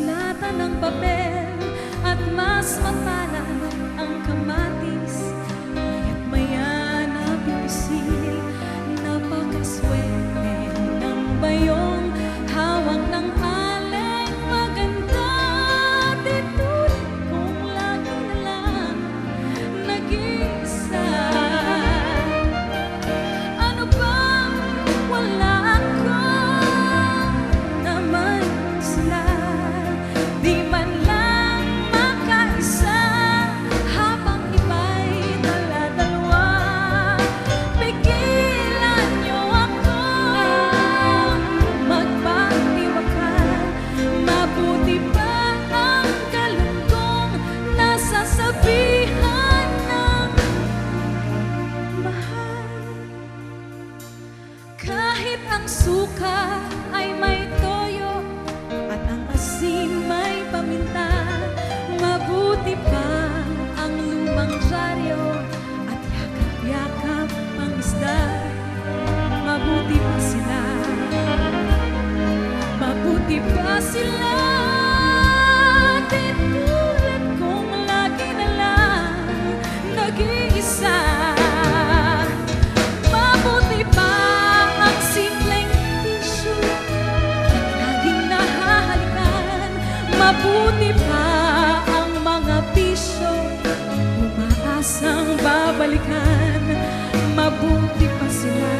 sulatan ng papel at mas mapalad ang kamatis. Maya't maya napipisil, napakaswerte ng bayong hawak ng aleng maganda. Di tulad kong lagi na lang nag-iisa. Ano bang wala ako naman sila? Di man lang makaisa habang iba'y dala-dalawa. Pigilan niyo ako magpatiwakal. Mabuti pa ang galunggong nasasabihan ng mahal. Kahit ang suka ay may toyo at ang asin may paminta, mabuti pa ang lumang dyaryo at yakap-yakap pang isda. Mabuti pa sila, mabuti pa sila. Di tulad kong lagi na lang nag-iisa. Mabuti pa ang simpleng tissue at laging nahahalikan. Mabuti pa ang mga bisyo, umaasang babalikan. Mabuti pa sila.